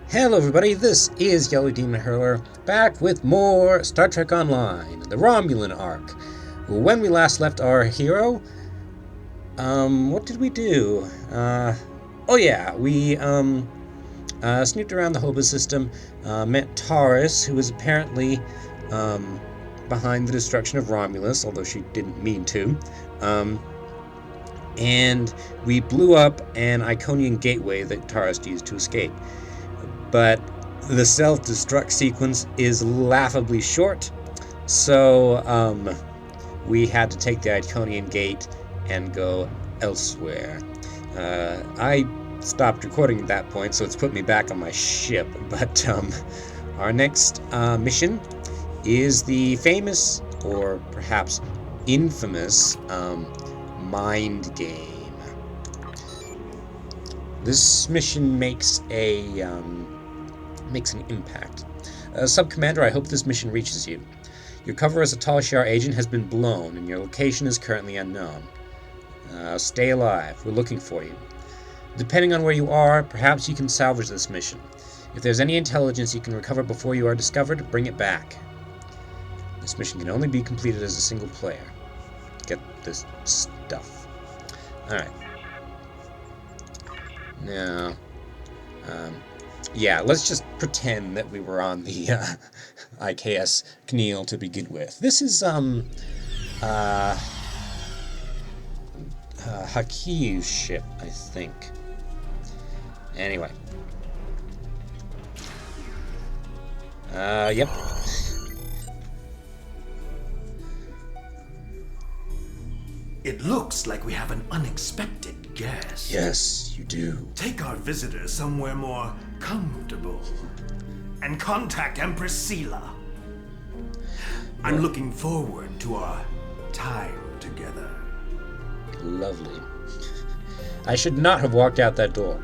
Hello everybody, this is YellowDemonHurlr, back with more Star Trek Online, the Romulan arc. When we last left our hero, what did we do? We snooped around the Hoba system, met Taurus, who was apparently behind the destruction of Romulus, although she didn't mean to. And we blew up an Iconian gateway that Taurus used to escape. But the self-destruct sequence is laughably short, so we had to take the Iconian gate and go elsewhere. I stopped recording at that point, so it's put me back on my ship, but our next mission is the famous, or perhaps infamous, mind game. This mission makes an impact. Sub-Commander, I hope this mission reaches you. Your cover as a Tal Shiar agent has been blown, and your location is currently unknown. Stay alive. We're looking for you. Depending on where you are, perhaps you can salvage this mission. If there's any intelligence you can recover before you are discovered, bring it back. This mission can only be completed as a single player. Get this stuff. Alright. Now, yeah, let's just pretend that we were on the IKS Kneal to begin with. This is Haki's ship, I think. Anyway. Yep. It looks like we have an unexpected guest. Yes, you do. Take our visitor somewhere more comfortable and contact Empress Sela. I'm looking forward to our time together. Lovely. I should not have walked out that door.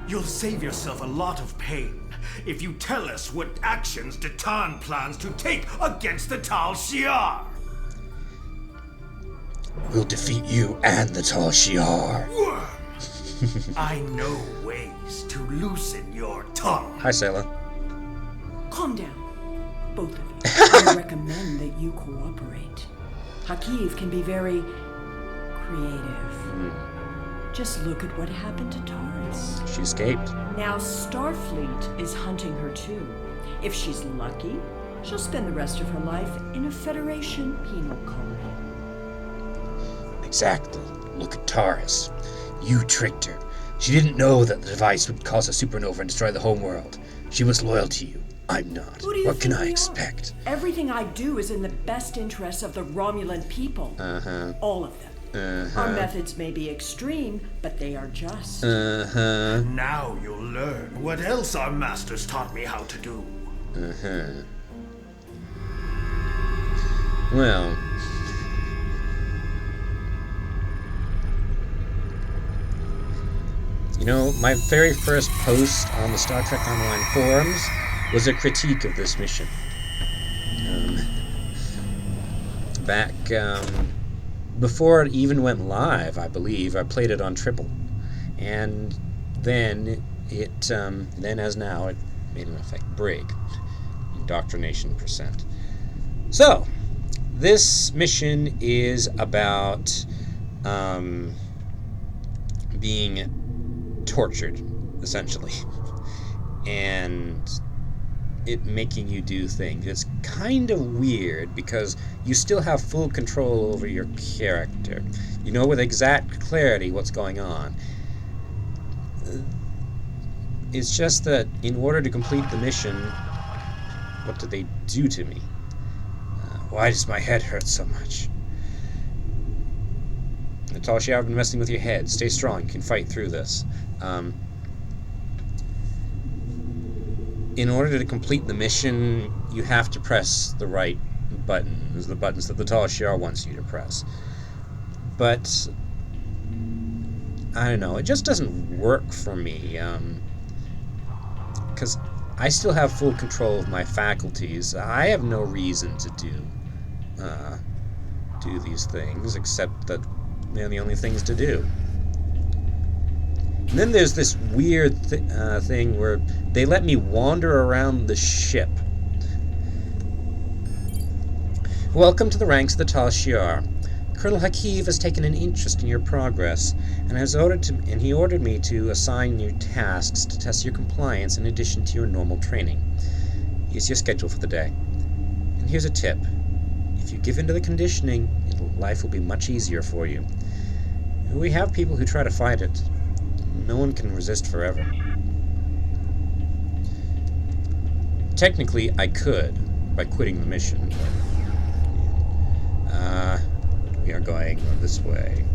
You'll save yourself a lot of pain if you tell us what actions Datan plans to take against the Tal Shiar. We'll defeat you and the Tal Shiar. I know ways to loosen your tongue. Hi, Sela. Calm down, both of you. I recommend that you cooperate. Hakiv can be very creative. Just look at what happened to Taurus. She escaped. Now Starfleet is hunting her too. If she's lucky, she'll spend the rest of her life in a Federation penal colony. Exactly. Look at Taurus. You tricked her. She didn't know that the device would cause a supernova and destroy the homeworld. She was loyal to you. I'm not. Who do you What can think I we expect? are? Everything I do is in the best interests of the Romulan people. All of them. Our methods may be extreme, but they are just. Now you'll learn what else our masters taught me how to do. Well. You know, my very first post on the Star Trek Online forums was a critique of this mission. Back before it even went live, I believe, I played it on triple. And then then as now, it made an effect brig. Indoctrination %. So, this mission is about being tortured, essentially, and it making you do things. It's kind of weird because you still have full control over your character. You know with exact clarity what's going on. It's just that in order to complete the mission, what do they do to me? Why does my head hurt so much? The Tal Shiar have been messing with your head. Stay strong. You can fight through this. In order to complete the mission, you have to press the right buttons, the buttons that the Tal Shiar wants you to press. But I don't know. It just doesn't work for me. Because I still have full control of my faculties. I have no reason to do these things, except that they're the only things to do. And then there's this weird thing where they let me wander around the ship. Welcome to the ranks of the Tal Shiar. Colonel Hakiv has taken an interest in your progress, and he ordered me to assign you tasks to test your compliance in addition to your normal training. Here's your schedule for the day. And here's a tip. If you give in to the conditioning, life will be much easier for you. We have people who try to fight it. No one can resist forever. Technically, I could, by quitting the mission, but we are going this way.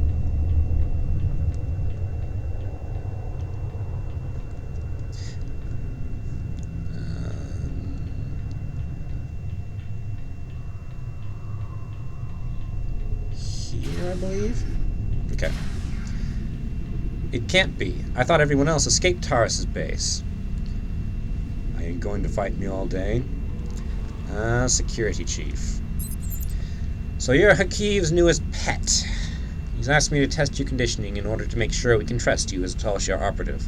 Here, I believe? Okay. It can't be. I thought everyone else escaped Taurus's base. Are you going to fight me all day? Security chief. So you're Hakiv's newest pet. He's asked me to test your conditioning in order to make sure we can trust you as a Tal Shiar operative.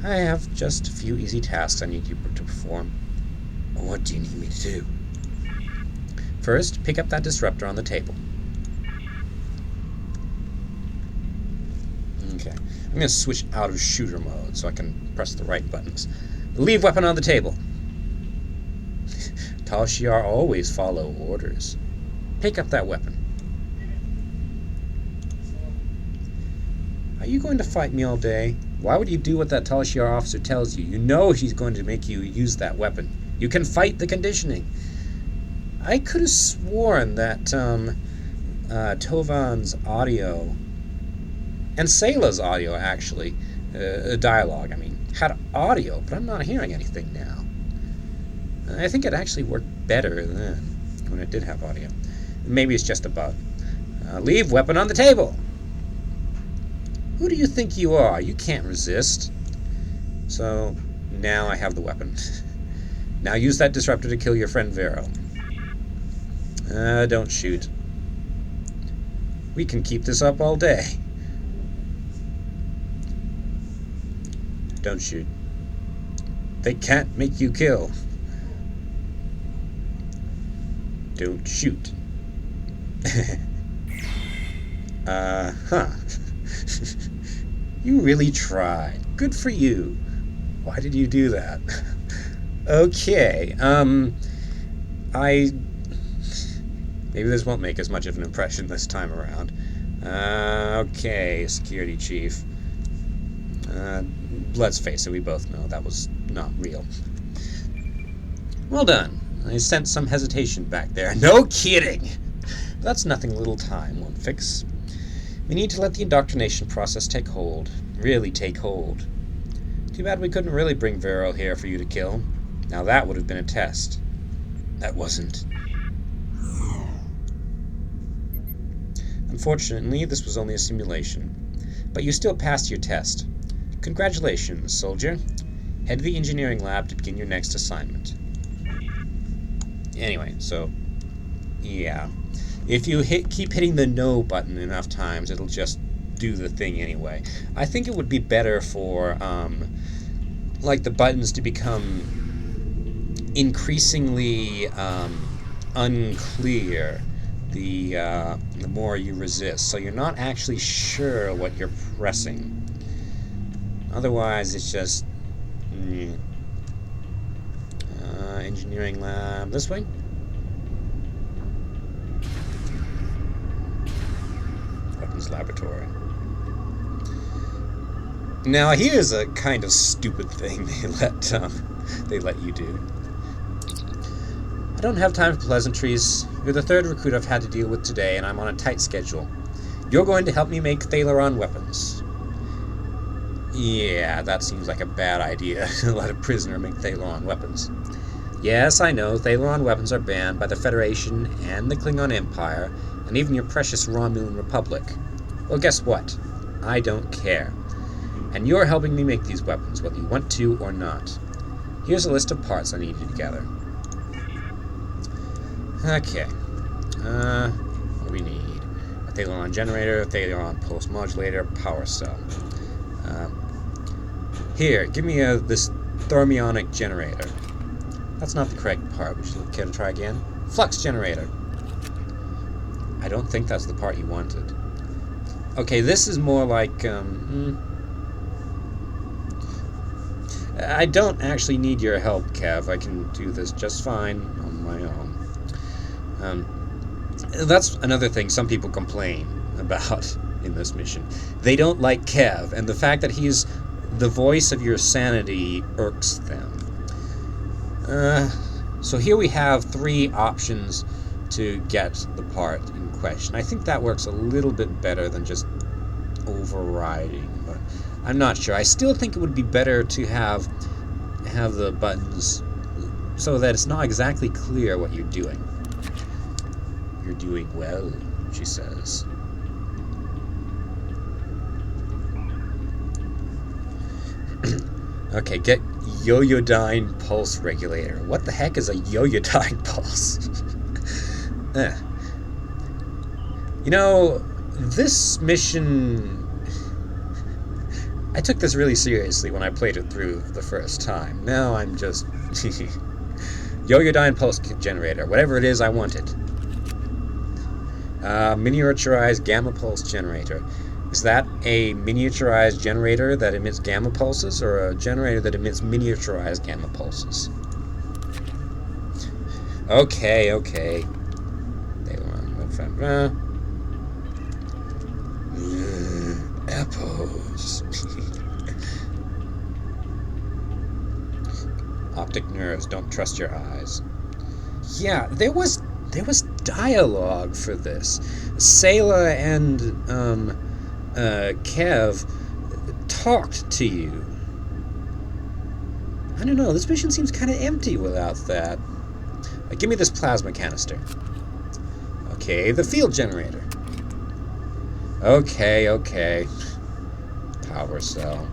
I have just a few easy tasks I need you to perform. What do you need me to do? First, pick up that disruptor on the table. Okay. I'm going to switch out of shooter mode so I can press the right buttons. Leave weapon on the table. Tal Shiar always follow orders. Pick up that weapon. Are you going to fight me all day? Why would you do what that Tal Shiar officer tells you? You know he's going to make you use that weapon. You can fight the conditioning. I could have sworn that Tovan's audio and Sayla's audio, actually, dialogue, had audio, but I'm not hearing anything now. I think it actually worked better then, when it did have audio. Maybe it's just a bug. Leave weapon on the table! Who do you think you are? You can't resist. So, now I have the weapon. Now use that disruptor to kill your friend Vero. Don't shoot. We can keep this up all day. Don't shoot. They can't make you kill. Don't shoot. Huh. You really tried. Good for you. Why did you do that? Okay, maybe this won't make as much of an impression this time around. Okay, security chief. Let's face it, we both know that was not real. Well done. I sensed some hesitation back there. No kidding! That's nothing little time won't fix. We need to let the indoctrination process take hold. Really take hold. Too bad we couldn't really bring Vero here for you to kill. Now that would have been a test. That wasn't. Unfortunately, this was only a simulation. But you still passed your test. Congratulations, soldier. Head to the engineering lab to begin your next assignment. Anyway, so, yeah. If you keep hitting the no button enough times, it'll just do the thing anyway. I think it would be better for, like, the buttons to become increasingly unclear the more you resist, so you're not actually sure what you're pressing. Otherwise, it's just... engineering lab... this way? Weapons laboratory. Now, here's a kind of stupid thing they let you do. I don't have time for pleasantries. You're the third recruit I've had to deal with today, and I'm on a tight schedule. You're going to help me make Thalaron weapons. Yeah, that seems like a bad idea, to let a prisoner make Thalaron weapons. Yes, I know, Thalaron weapons are banned by the Federation and the Klingon Empire, and even your precious Romulan Republic. Well, guess what? I don't care. And you're helping me make these weapons, whether you want to or not. Here's a list of parts I need you to gather. Okay. What do we need? A Thalaron generator, a Thalaron pulse modulator, power cell. Here, give me this thermionic generator. That's not the correct part. Would you care to try again? Flux generator. I don't think that's the part you wanted. Okay, this is more like, I don't actually need your help, Kev. I can do this just fine on my own. That's another thing some people complain about in this mission. They don't like Kev, and the fact that he's the voice of your sanity irks them. So here we have 3 options to get the part in question. I think that works a little bit better than just overriding, but I'm not sure. I still think it would be better to have the buttons so that it's not exactly clear what you're doing. You're doing well, she says. Okay, get YellowDemonHurlr pulse regulator. What the heck is a YellowDemonHurlr pulse? You know, this mission... I took this really seriously when I played it through the first time. Now I'm just... YellowDemonHurlr pulse generator. Whatever it is, I want it. Miniaturized gamma pulse generator. Is that a miniaturized generator that emits gamma pulses, or a generator that emits miniaturized gamma pulses? Okay. They were on Epohhs. Optic nerves, don't trust your eyes. Yeah, there was dialogue for this. Sayla and Kev talked to you. I don't know, this mission seems kind of empty without that. Give me this plasma canister. Okay, the field generator. Okay. Power cell.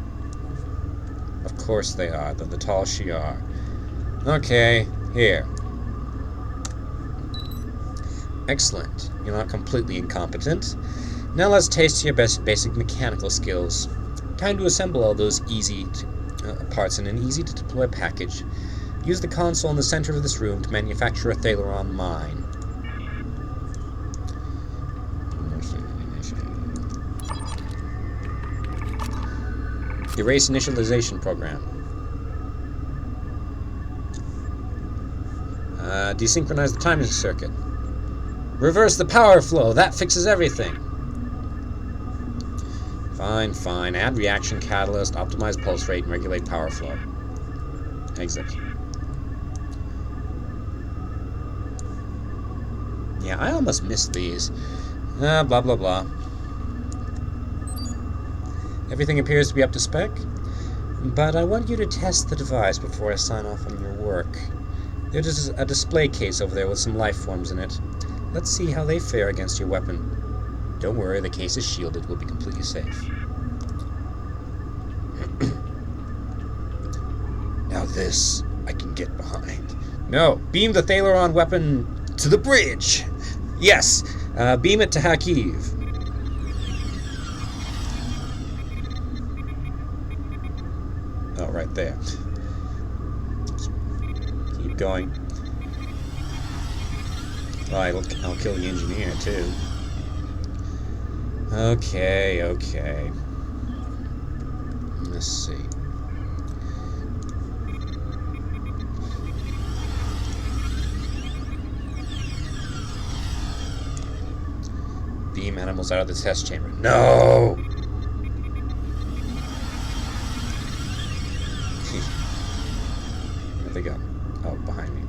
Of course they are, they're the tall Shi'ar. Okay, here. Excellent. You're not completely incompetent. Now let's taste your basic mechanical skills. Time to assemble all those parts in an easy-to-deploy package. Use the console in the center of this room to manufacture a Thaleron mine. Erase initialization program. Desynchronize the timing circuit. Reverse the power flow. That fixes everything. Fine. Add reaction catalyst, optimize pulse rate, and regulate power flow. Exit. Yeah, I almost missed these. Blah, blah, blah. Everything appears to be up to spec, but I want you to test the device before I sign off on your work. There's a display case over there with some life forms in it. Let's see how they fare against your weapon. Don't worry, the case is shielded. We'll be completely safe. Now this, I can get behind. No, beam the Thaleron weapon to the bridge! Yes, beam it to Hakiv. Oh, right there. Keep going. Oh, I'll kill the engineer, too. Okay. Let's see. Beam animals out of the test chamber. No! Where'd they go? Oh, behind me.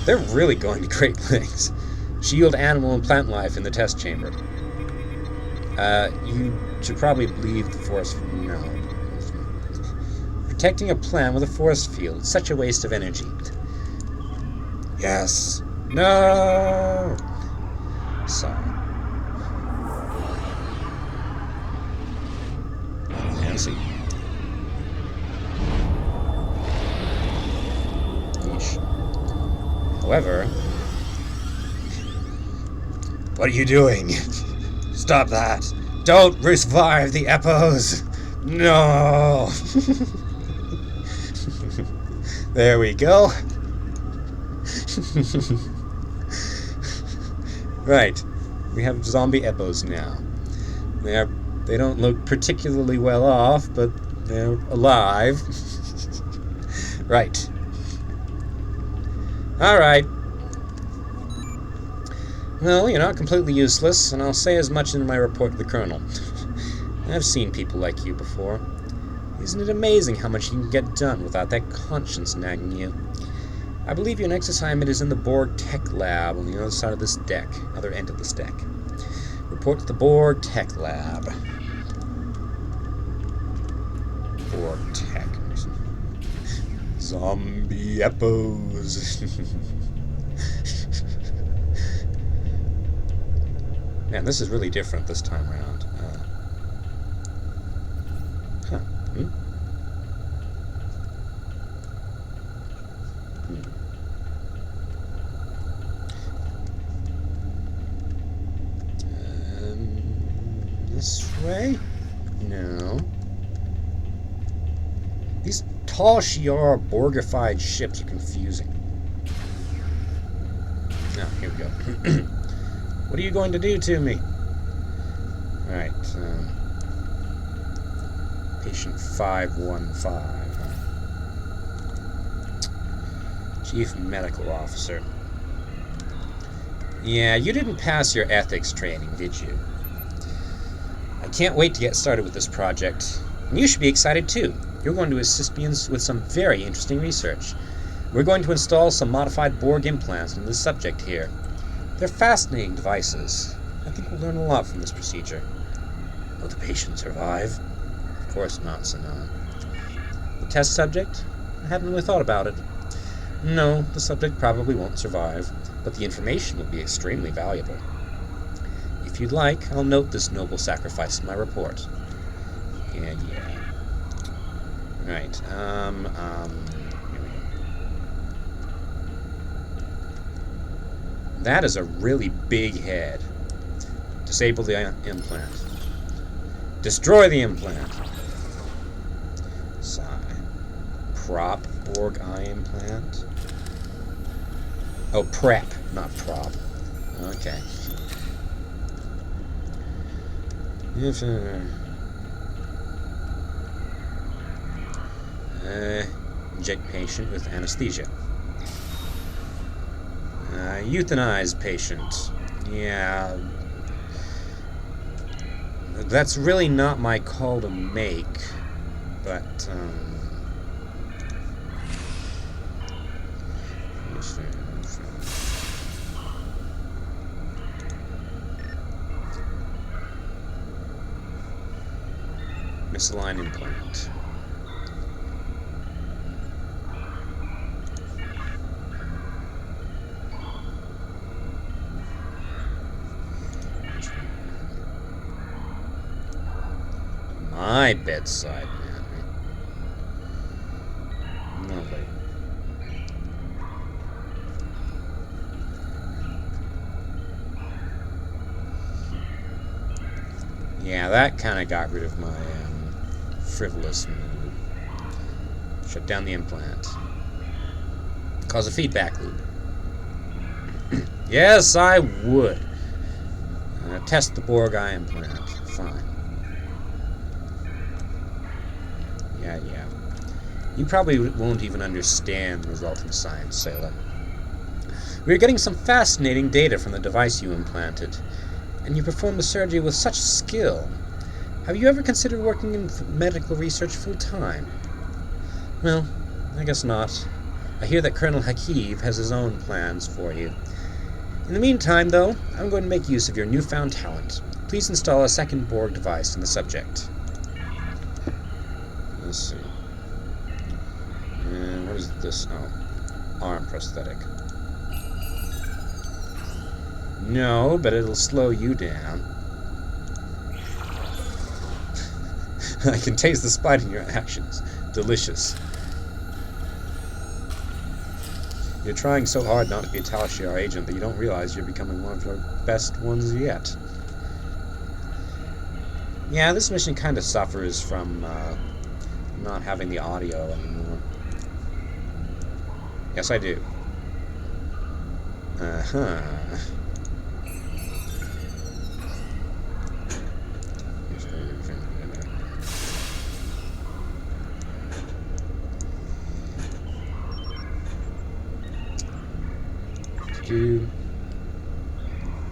They're really going to great lengths. Shield animal and plant life in the test chamber. You should probably leave the force. No. Protecting a plant with a force field. Such a waste of energy. Yes. No! Sorry. Nancy. Yeesh. However, What are you doing? Stop that. Don't revive the Epohhs. No. There we go. Right. We have zombie Epohhs now. They don't look particularly well off, but they're alive. Right. Alright. Well, you're not completely useless, and I'll say as much in my report to the Colonel. I've seen people like you before. Isn't it amazing how much you can get done without that conscience nagging you? I believe your next assignment is in the Borg Tech Lab on the other side of this deck, other end of this deck. Report to the Borg Tech Lab. Borg Tech. Zombie Epohhs. Man, this is really different this time around. This way? No. These tall Shi'ar Borgified ships are confusing. Now, here we go. What are you going to do to me? Alright, patient 515. Chief Medical Officer. Yeah, you didn't pass your ethics training, did you? I can't wait to get started with this project. And you should be excited too. You're going to assist me with some very interesting research. We're going to install some modified Borg implants into the subject here. They're fascinating devices. I think we'll learn a lot from this procedure. Will the patient survive? Of course not, Sanan. The test subject? I haven't really thought about it. No, the subject probably won't survive, but the information will be extremely valuable. If you'd like, I'll note this noble sacrifice in my report. Yeah. Right, here we go. That is a really big head. Disable the implant. Destroy the implant. Sigh. Prop Borg eye implant. Oh, prep, not prop. Okay. Inject patient with anesthesia. Euthanize patient. Yeah. That's really not my call to make, but, misaligned implant. My bedside manner. Lovely. Yeah, that kind of got rid of my frivolous mood. Shut down the implant. Cause a feedback loop. Yes, I would. Test the Borg eye implant. Fine. Yeah. You probably won't even understand the resulting science, Sailor. We're getting some fascinating data from the device you implanted, and you performed the surgery with such skill. Have you ever considered working in medical research full-time? Well, I guess not. I hear that Colonel Hakeev has his own plans for you. In the meantime, though, I'm going to make use of your newfound talent. Please install a second Borg device in the subject. Let's see. And what is this? Oh, arm prosthetic. No, but it'll slow you down. I can taste the spite in your actions. Delicious. You're trying so hard not to be a Tal Shiar agent that you don't realize you're becoming one of your best ones yet. Yeah, this mission kind of suffers from not having the audio anymore. Yes, I do. Uh-huh. Dude.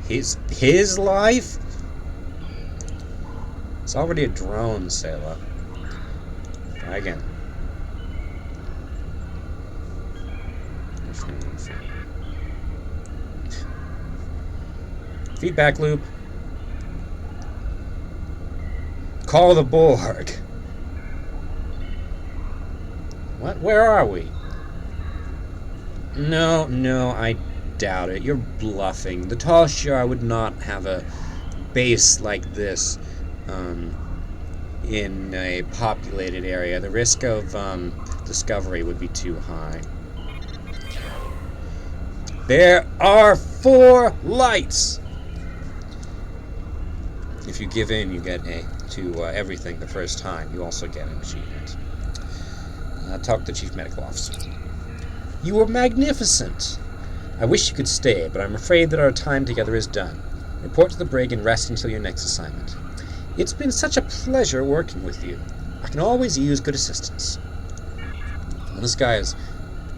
His life? It's already a drone, Sailor. Try again. Feedback loop. Call the Borg. What? Where are we? No, I doubt it. You're bluffing. The Tal Shiar would not have a base like this in a populated area. The risk of discovery would be too high. There are 4 lights! If you give in, you get to everything the first time. You also get an achievement. Talk to the Chief Medical Officer. You were magnificent! I wish you could stay, but I'm afraid that our time together is done. Report to the brig and rest until your next assignment. It's been such a pleasure working with you. I can always use good assistance. And this guy is,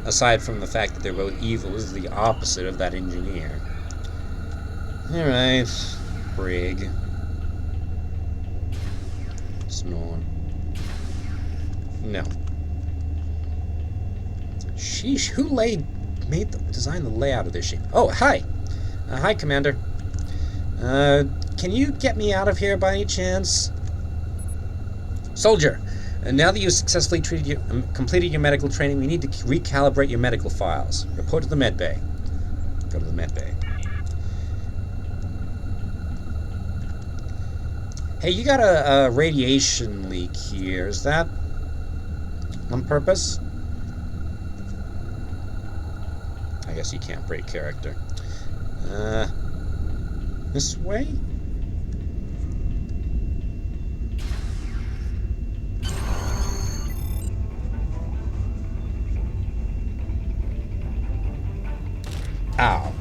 aside from the fact that they're both evil, is the opposite of that engineer. Alright, brig. Snore. No. Sheesh, who designed the layout of this ship? Oh, hi! Hi, Commander. Can you get me out of here by any chance? Soldier, now that you've successfully completed your medical training, we need to recalibrate your medical files. Report to the med bay. Go to the med bay. Hey, you got a radiation leak here. Is that on purpose? I guess you can't break character. This way? Ow.